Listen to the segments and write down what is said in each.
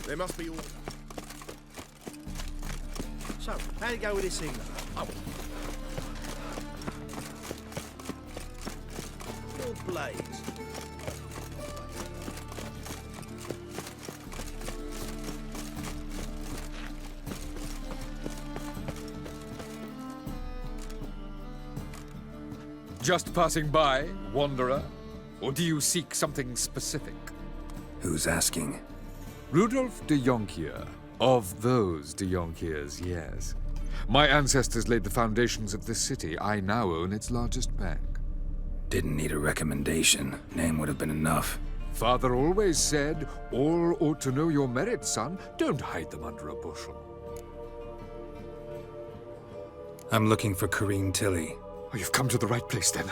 There must be order. So, how'd it go with this thing? Oh. Your blades. Just passing by, wanderer? Or do you seek something specific? Who's asking? Rudolf de Jonkier. Of those de Jonkiers, yes. My ancestors laid the foundations of this city. I now own its largest bank. Didn't need a recommendation. Name would have been enough. Father always said, all ought to know your merits, son. Don't hide them under a bushel. I'm looking for Corinne Tilly. Oh, you've come to the right place, then.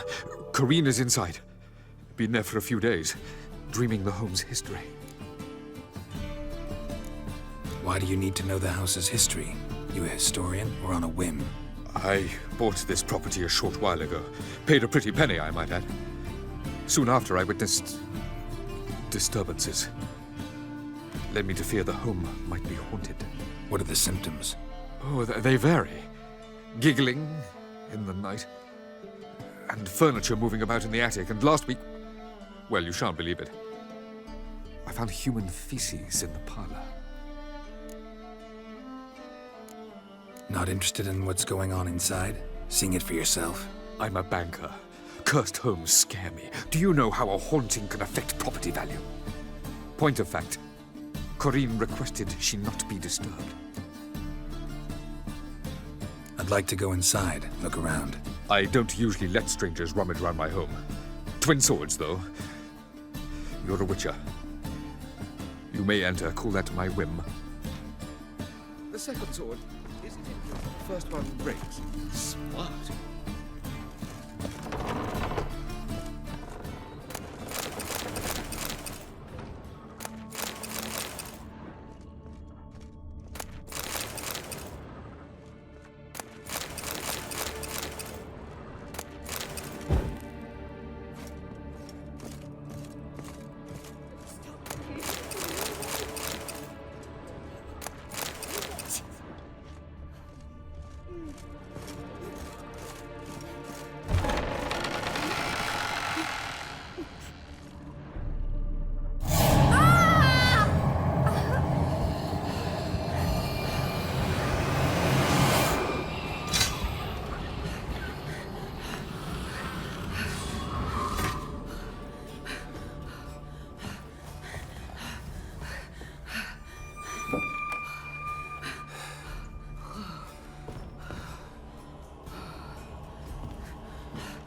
Corinne is inside. Been there for a few days, dreaming the home's history. Why do you need to know the house's history? You a historian or on a whim? I bought this property a short while ago. Paid a pretty penny, I might add. Soon after, I witnessed disturbances. Led me to fear the home might be haunted. What are the symptoms? Oh, they vary. Giggling in the night, and furniture moving about in the attic, and last week, well, you shan't believe it, I found human feces in the parlor. Not interested in what's going on inside? Seeing it for yourself? I'm a banker. Cursed homes scare me. Do you know how a haunting can affect property value? Point of fact, Corinne requested she not be disturbed. I'd like to go inside, look around. I don't usually let strangers rummage around my home. Twin swords, though. You're a witcher. You may enter, call that my whim. The second sword isn't injured. The first one breaks. Smart.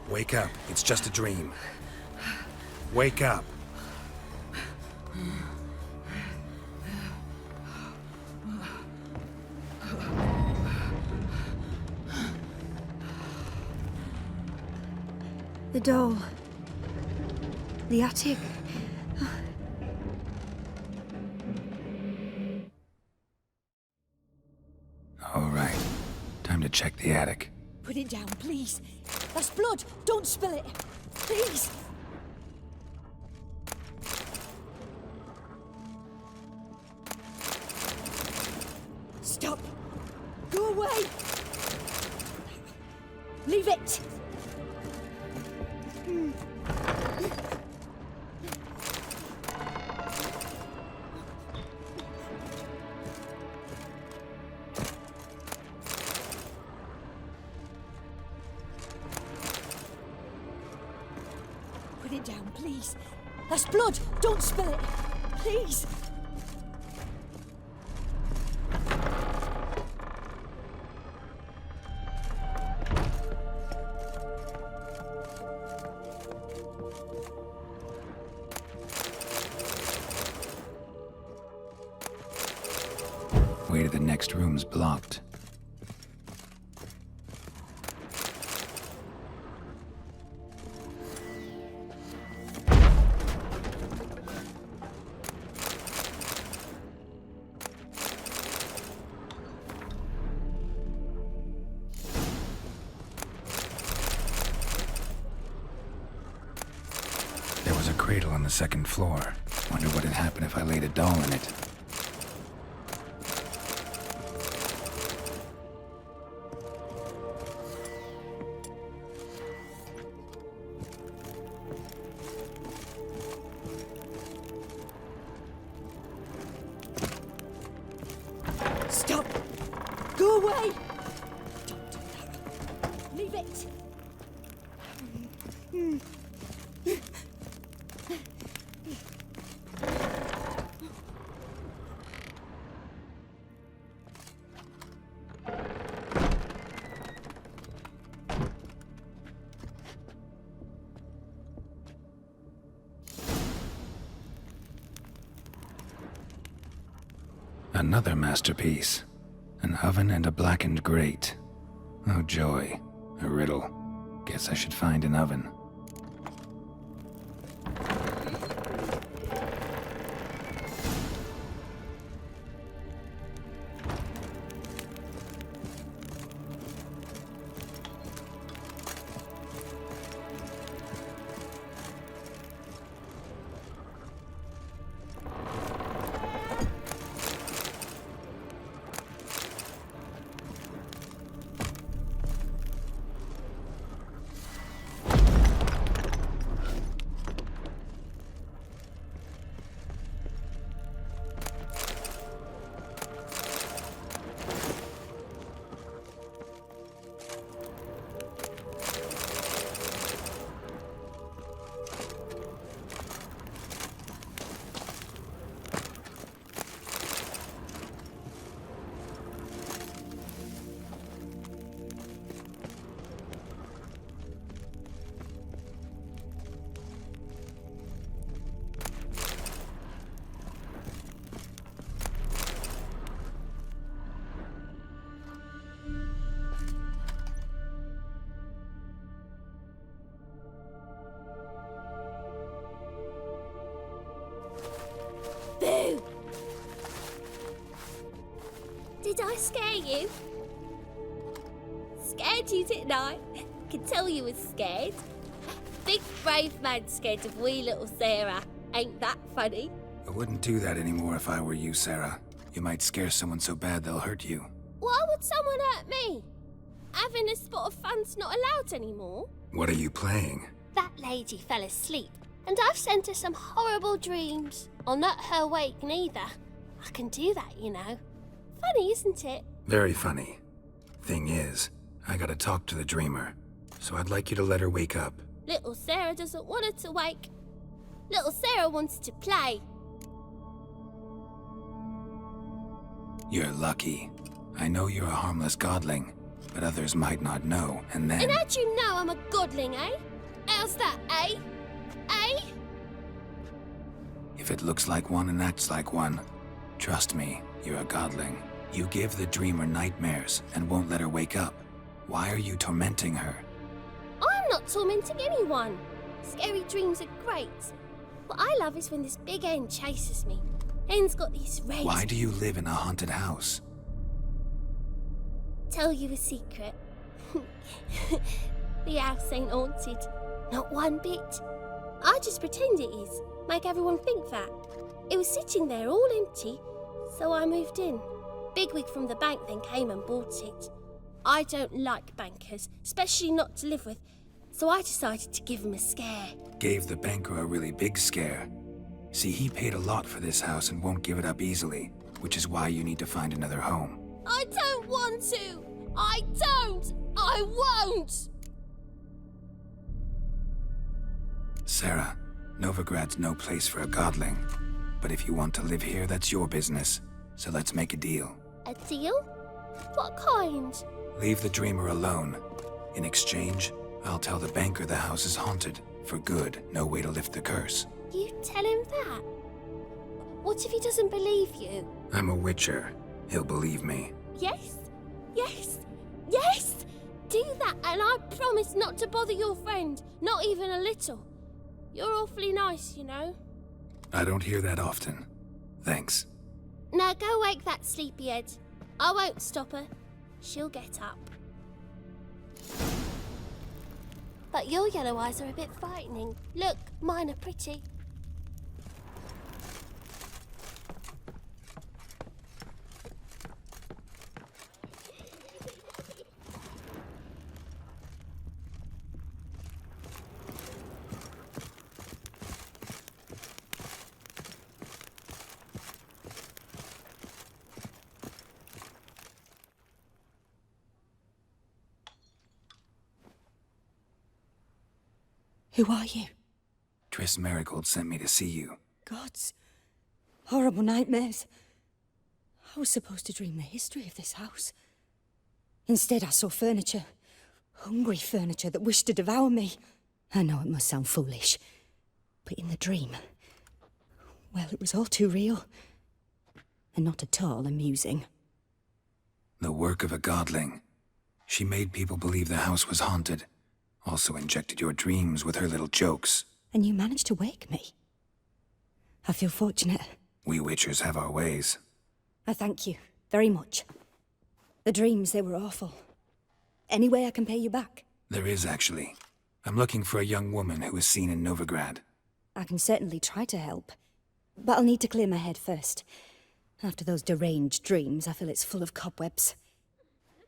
Wake up. It's just a dream. Wake up. The doll. The attic. All right. Time to check the attic. Put it down, please. That's blood. Don't spill it. Please. Stop. Go away. Leave it. Put it down, please. That's blood. Don't spill it. Please. Way to the next room's blocked. There was a cradle on the second floor. Wonder what would happen if I laid a doll in it. Wait! Another masterpiece. An oven and a blackened grate. Oh joy. A riddle. Guess I should find an oven. Boo! Did I scare you? Scared you, didn't I? Can tell you was scared. Big brave man scared of wee little Sarah. Ain't that funny? I wouldn't do that anymore if I were you, Sarah. You might scare someone so bad they'll hurt you. Why would someone hurt me? Having a spot of fun's not allowed anymore. What are you playing? That lady fell asleep, and I've sent her some horrible dreams. I'll not her wake neither. I can do that, you know. Funny, isn't it? Very funny. Thing is, I gotta talk to the dreamer, so I'd like you to let her wake up. Little Sarah doesn't want her to wake. Little Sarah wants to play. You're lucky. I know you're a harmless godling, but others might not know, and then... And how'd you know I'm a godling, eh? How's that, eh? Eh? If it looks like one and acts like one, trust me, you're a godling. You give the dreamer nightmares and won't let her wake up. Why are you tormenting her? I'm not tormenting anyone. Scary dreams are great. What I love is when this big hen chases me. Hen's got these red... Why do you live in a haunted house? Tell you a secret. The house ain't haunted. Not one bit. I just pretend it is. Make everyone think that. It was sitting there all empty, so I moved in. Bigwig from the bank then came and bought it. I don't like bankers, especially not to live with, so I decided to give him a scare. Gave the banker a really big scare. See, he paid a lot for this house and won't give it up easily, which is why you need to find another home. I don't want to! I don't! I won't! Sarah, Novigrad's no place for a godling. But if you want to live here, that's your business. So let's make a deal. A deal? What kind? Leave the dreamer alone. In exchange, I'll tell the banker the house is haunted. For good, no way to lift the curse. You tell him that? What if he doesn't believe you? I'm a witcher. He'll believe me. Yes? Yes? Yes! Do that and I promise not to bother your friend. Not even a little. You're awfully nice, you know. I don't hear that often. Thanks. Now go wake that sleepyhead. I won't stop her. She'll get up. But your yellow eyes are a bit frightening. Look, mine are pretty. Who are you? Triss Marigold sent me to see you. Gods. Horrible nightmares. I was supposed to dream the history of this house. Instead, I saw furniture. Hungry furniture that wished to devour me. I know it must sound foolish, but in the dream, well, it was all too real. And not at all amusing. The work of a godling. She made people believe the house was haunted. Also injected your dreams with her little jokes. And you managed to wake me. I feel fortunate. We witchers have our ways. I thank you very much. The dreams, they were awful. Any way I can pay you back? There is, actually. I'm looking for a young woman who was seen in Novigrad. I can certainly try to help. But I'll need to clear my head first. After those deranged dreams, I feel it's full of cobwebs.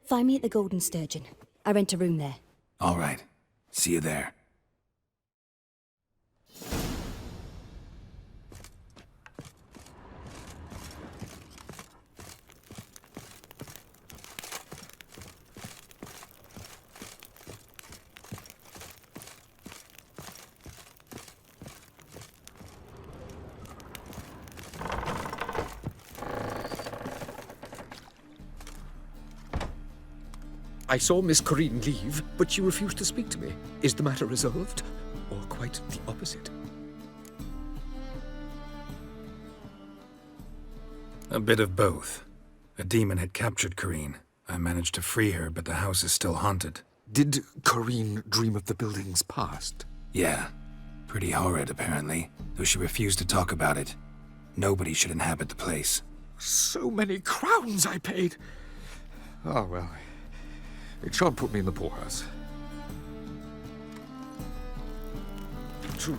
Find me at the Golden Sturgeon. I rent a room there. All right. See you there. I saw Miss Corinne leave, but she refused to speak to me. Is the matter resolved? Or quite the opposite? A bit of both. A demon had captured Corinne. I managed to free her, but the house is still haunted. Did Corinne dream of the building's past? Yeah. Pretty horrid, apparently, though she refused to talk about it. Nobody should inhabit the place. So many crowns I paid! Oh, well. It shan't put me in the poorhouse. True.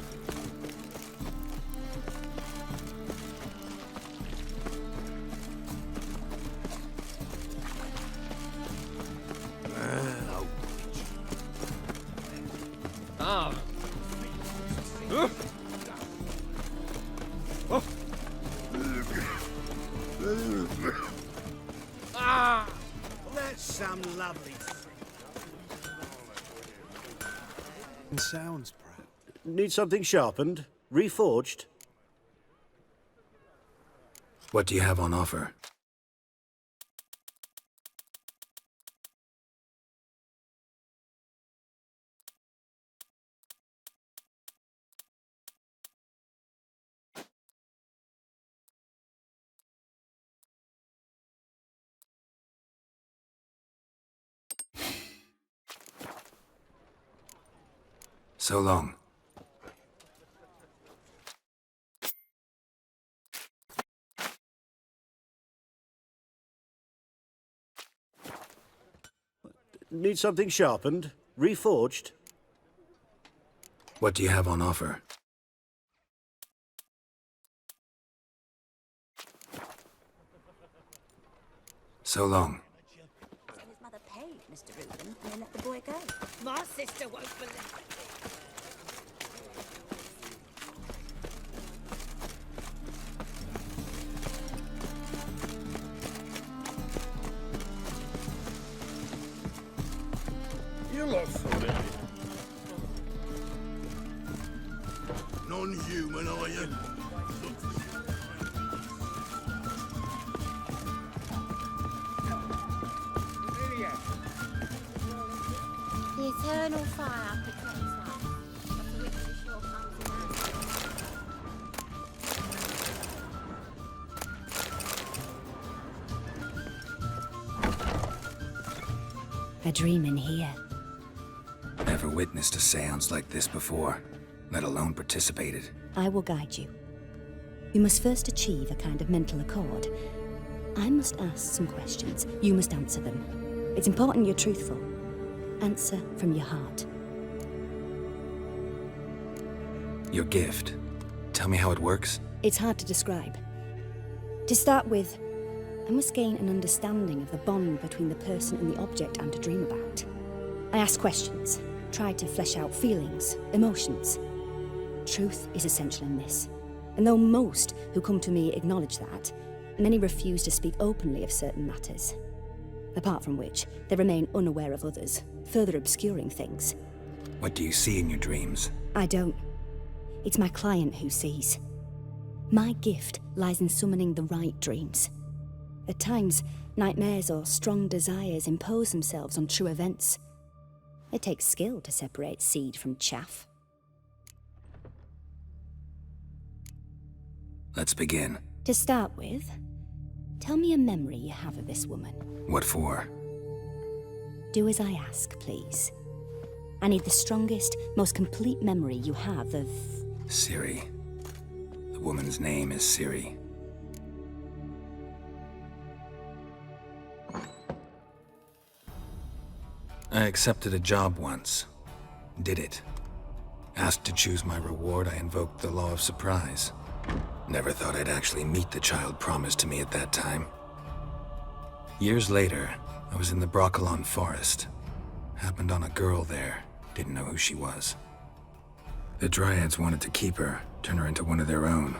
Ah. Ah! That's some lovely. Sounds proud. Need something sharpened? Reforged? What do you have on offer? So long. Need something sharpened? Reforged? What do you have on offer? So long. His mother paid Mr. Reuben and then let the boy go. My sister won't believe it. You lot familiar? Non-human, are you? The eternal fire protects us, but the witch sure comes in handy. A dream in here. Never witnessed a seance like this before, let alone participated. I will guide you. You must first achieve a kind of mental accord. I must ask some questions. You must answer them. It's important you're truthful. Answer from your heart. Your gift. Tell me how it works. It's hard to describe. To start with, I must gain an understanding of the bond between the person and the object I'm to dream about. I ask questions, try to flesh out feelings, emotions. Truth is essential in this. And though most who come to me acknowledge that, many refuse to speak openly of certain matters. Apart from which, they remain unaware of others, further obscuring things. What do you see in your dreams? I don't. It's my client who sees. My gift lies in summoning the right dreams. At times, nightmares or strong desires impose themselves on true events. It takes skill to separate seed from chaff. Let's begin. To start with, tell me a memory you have of this woman. What for? Do as I ask, please. I need the strongest, most complete memory you have of... Ciri. The woman's name is Ciri. I accepted a job once. Did it. Asked to choose my reward, I invoked the law of surprise. Never thought I'd actually meet the child promised to me at that time. Years later, I was in the Broccolon forest. Happened on a girl there. Didn't know who she was. The Dryads wanted to keep her, turn her into one of their own.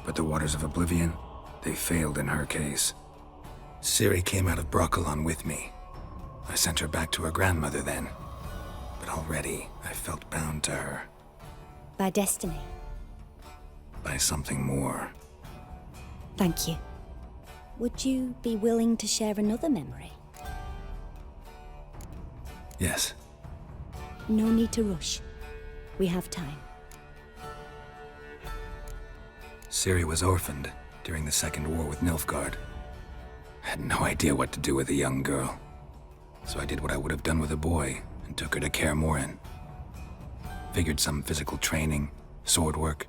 But the Waters of Oblivion, they failed in her case. Ciri came out of Broccolon with me. I sent her back to her grandmother then. But already, I felt bound to her. By destiny. By something more. Thank you. Would you be willing to share another memory? Yes. No need to rush. We have time. Ciri was orphaned during the Second War with Nilfgaard. I had no idea what to do with a young girl. So I did what I would have done with a boy and took her to Kaer Morhen. Figured some physical training, sword work,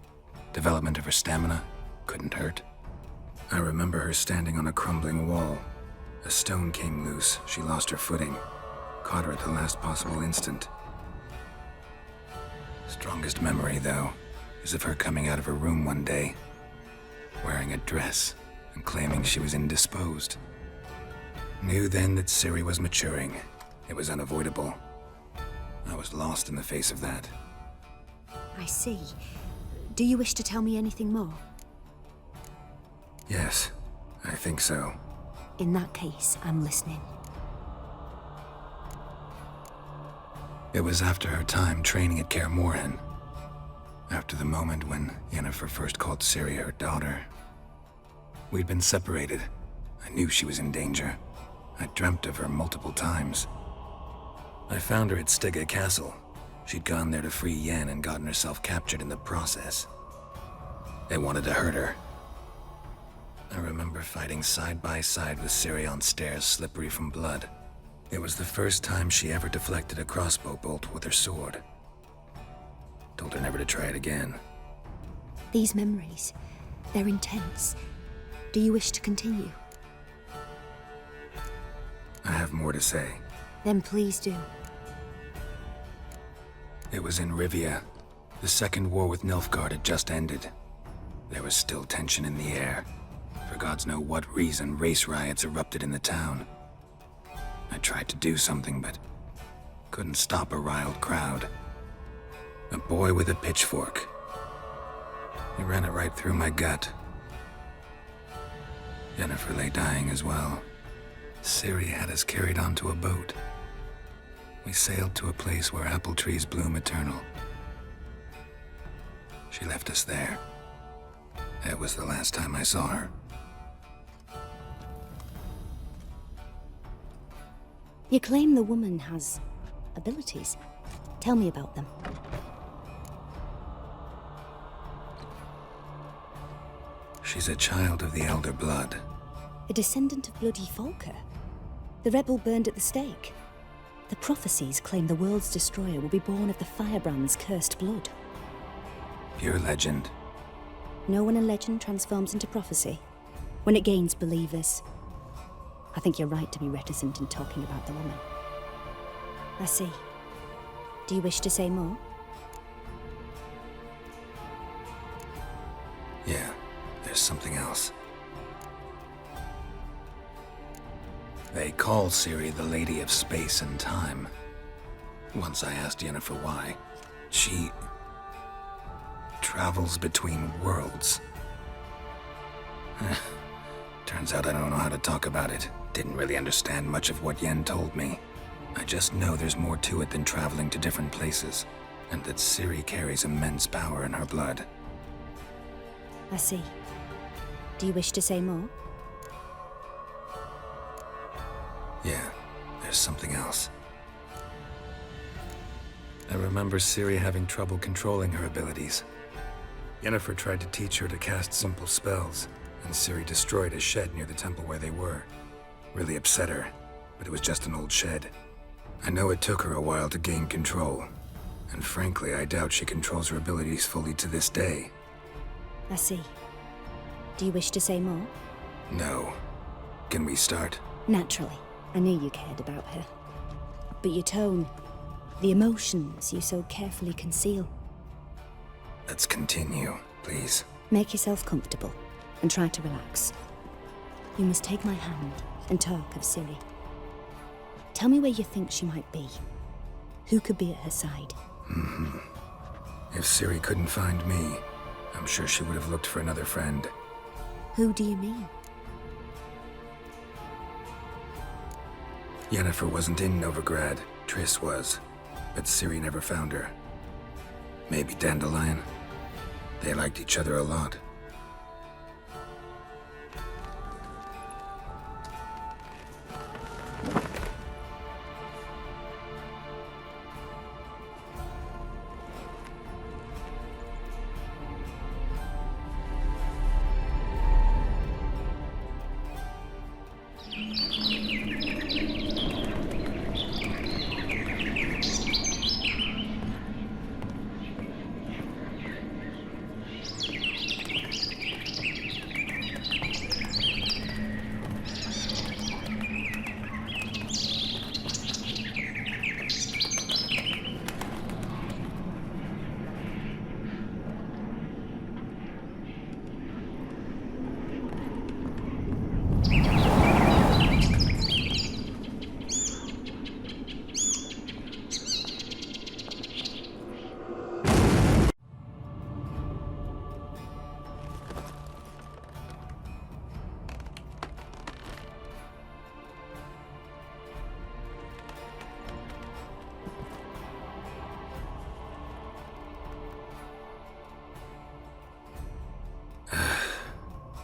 development of her stamina couldn't hurt. I remember her standing on a crumbling wall. A stone came loose, she lost her footing. Caught her at the last possible instant. Strongest memory, though, is of her coming out of her room one day, wearing a dress and claiming she was indisposed. Knew then that Ciri was maturing. It was unavoidable. I was lost in the face of that. I see. Do you wish to tell me anything more? Yes, I think so. In that case, I'm listening. It was after her time training at Kaer Morhen. After the moment when Yennefer first called Ciri her daughter. We'd been separated. I knew she was in danger. I dreamt of her multiple times. I found her at Stygga Castle. She'd gone there to free Yen and gotten herself captured in the process. They wanted to hurt her. I remember fighting side by side with Ciri on stairs slippery from blood. It was the first time she ever deflected a crossbow bolt with her sword. Told her never to try it again. These memories, they're intense. Do you wish to continue? I have more to say. Then please do. It was in Rivia. The Second War with Nilfgaard had just ended. There was still tension in the air. For gods know what reason, race riots erupted in the town. I tried to do something, but couldn't stop a riled crowd. A boy with a pitchfork. He ran it right through my gut. Yennefer lay dying as well. Ciri had us carried onto a boat. We sailed to a place where apple trees bloom eternal. She left us there. That was the last time I saw her. You claim the woman has abilities. Tell me about them. She's a child of the Elder Blood. A descendant of bloody Volker. The rebel burned at the stake. The prophecies claim the world's destroyer will be born of the firebrand's cursed blood. Pure legend. Know when a legend transforms into prophecy? When it gains believers. I think you're right to be reticent in talking about the woman. I see. Do you wish to say more? Yeah, there's something else. They call Ciri the Lady of Space and Time. Once I asked Yennefer why. She travels between worlds. Turns out I don't know how to talk about it. Didn't really understand much of what Yen told me. I just know there's more to it than traveling to different places, and that Ciri carries immense power in her blood. I see. Do you wish to say more? Yeah, there's something else. I remember Ciri having trouble controlling her abilities. Yennefer tried to teach her to cast simple spells, and Ciri destroyed a shed near the temple where they were. Really upset her, but it was just an old shed. I know it took her a while to gain control, and frankly, I doubt she controls her abilities fully to this day. I see. Do you wish to say more? No. Can we start? Naturally. I knew you cared about her. But your tone, the emotions you so carefully conceal. Let's continue, please. Make yourself comfortable and try to relax. You must take my hand and talk of Ciri. Tell me where you think she might be. Who could be at her side? If Ciri couldn't find me, I'm sure she would have looked for another friend. Who do you mean? Yennefer wasn't in Novigrad. Triss was. But Ciri never found her. Maybe Dandelion? They liked each other a lot.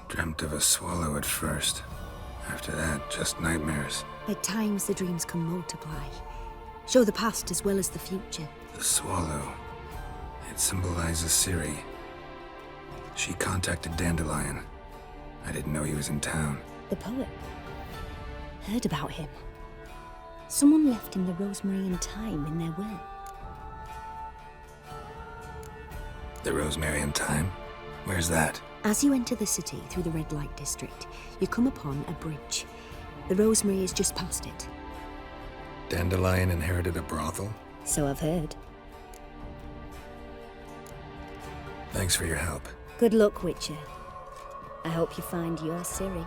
Dreamt of a swallow at first. After that, just nightmares. At times, the dreams can multiply. Show the past as well as the future. The swallow. It symbolizes Ciri. She contacted Dandelion. I didn't know he was in town. The poet. Heard about him. Someone left him the rosemary and thyme in their will. The Rosemary and Thyme? Where's that? As you enter the city through the red light district, you come upon a bridge. The rosemary is just past it. Dandelion inherited a brothel? So I've heard. Thanks for your help. Good luck, Witcher. I hope you find your Ciri.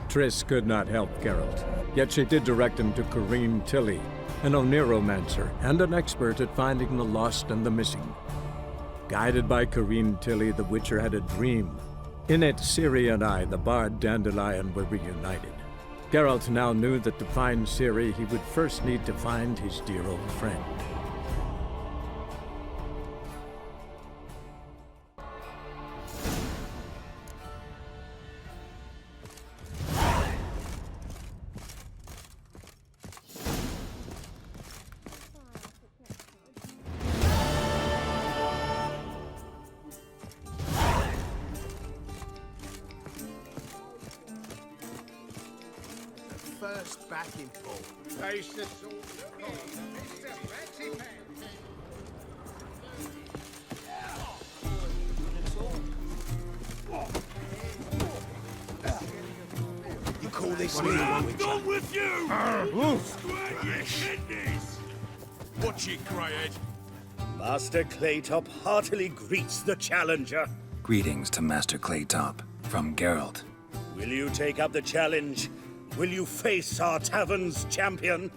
Triss could not help Geralt, yet she did direct him to Corinne Tilly, an oneiromancer and an expert at finding the lost and the missing. Guided by Corinne Tilly, the Witcher had a dream. In it, Ciri and I, the bard Dandelion, were reunited. Geralt now knew that to find Ciri, he would first need to find his dear old friend. First backing pull. Face the sword. You call this me? I'm done with you! Square your kidneys! Watch it, Greyhead. Master Claytop heartily greets the challenger. Greetings to Master Claytop, from Geralt. Will you take up the challenge? Will you face our tavern's champion?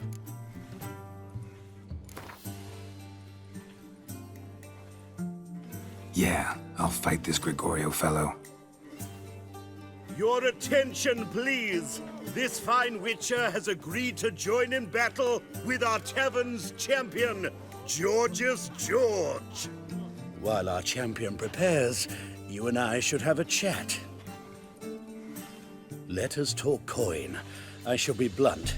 Yeah, I'll fight this Gregorio fellow. Your attention, please. This fine witcher has agreed to join in battle with our tavern's champion, Georgius George. While our champion prepares, you and I should have a chat. Let us talk coin. I shall be blunt.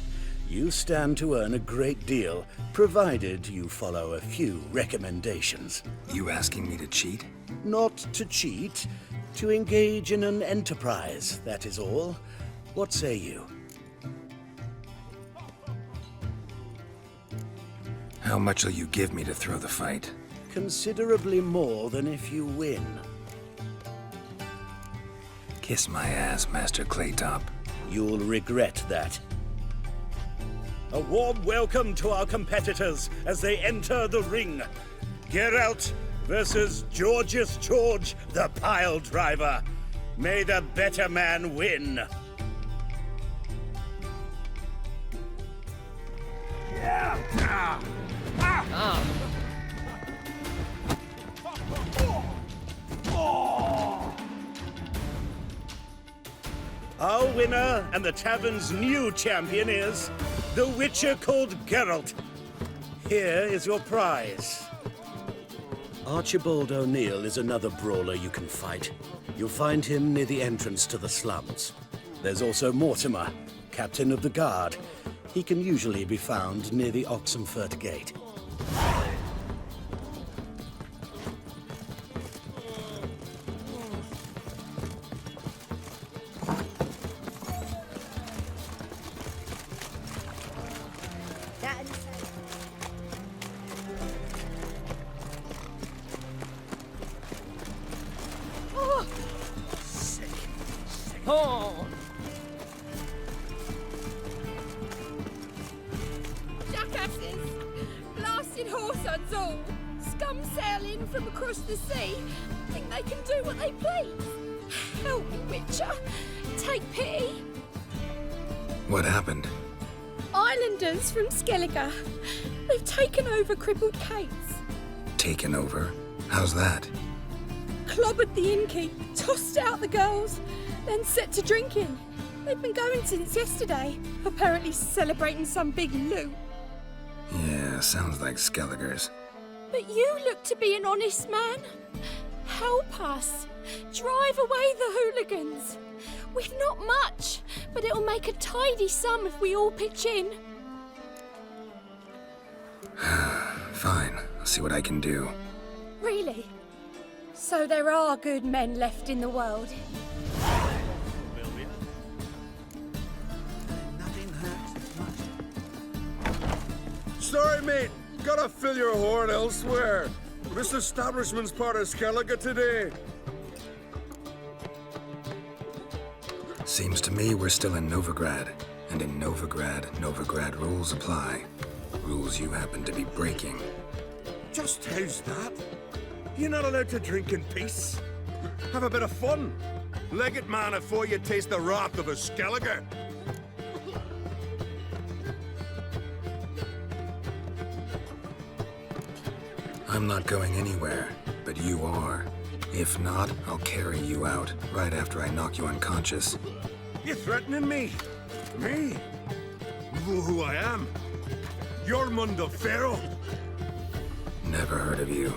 You stand to earn a great deal, provided you follow a few recommendations. You asking me to cheat? Not to cheat, to engage in an enterprise, that is all. What say you? How much will you give me to throw the fight? Considerably more than if you win. Kiss my ass, Master Claytop. You'll regret that. A warm welcome to our competitors as they enter the ring. Geralt versus Georgius George, the pile driver. May the better man win. Our winner and the tavern's new champion is the witcher called Geralt. Here is your prize. Archibald O'Neill is another brawler you can fight. You'll find him near the entrance to the slums. There's also Mortimer, captain of the guard. He can usually be found near the Oxenford Gate. Jackasses! Blasted whoresuds all! Scum sailing from across the sea! Think they can do what they please! Help me, Witcher! Take pity! What happened? Islanders from Skellige. They've taken over crippled Kate's. Taken over? How's that? Clobbered the innkeep, tossed out the girls, then set to drinking. They've been going since yesterday, apparently celebrating some big loot. Yeah, sounds like Skellige's. But you look to be an honest man. Help us. Drive away the hooligans. We've not much, but it'll make a tidy sum if we all pitch in. Fine, I'll see what I can do. Really? So there are good men left in the world. Sorry, mate. Gotta fill your horn elsewhere. This establishment's part of Skellige today. Seems to me we're still in Novigrad. And in Novigrad rules apply. Rules you happen to be breaking. Just how's that? You're not allowed to drink in peace. Have a bit of fun. Leg it, man, before you taste the wrath of a Skellige. I'm not going anywhere, but you are. If not, I'll carry you out right after I knock you unconscious. You threatening me? Me? You know who I am? You're Mundo Pharaoh. Never heard of you.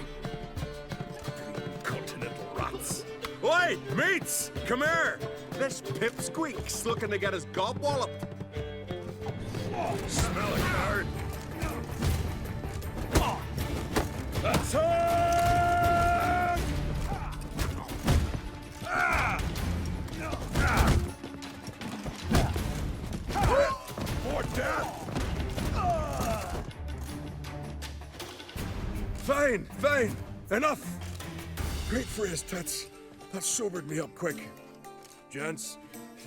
Continental rats. Oi, mates! Come here! This pipsqueak's looking to get his gob walloped. Oh, smell it, guard. Attack! For death! Fine, fine. Enough. Great for his tits. That sobered me up quick. Gents,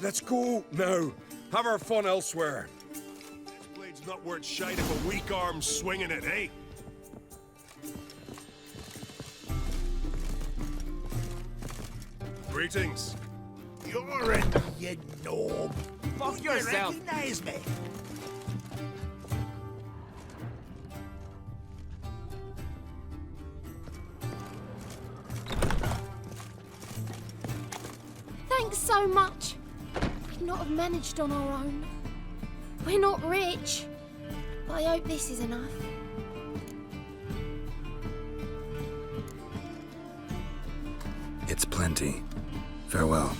let's go now. Have our fun elsewhere. This blade's not worth shite if a weak arm's swinging it, eh? Greetings. You're in, you knob. Fuck yourself. You recognize me? Thanks so much. may not have managed on our own. We're not rich, but I hope this is enough. It's plenty. Farewell.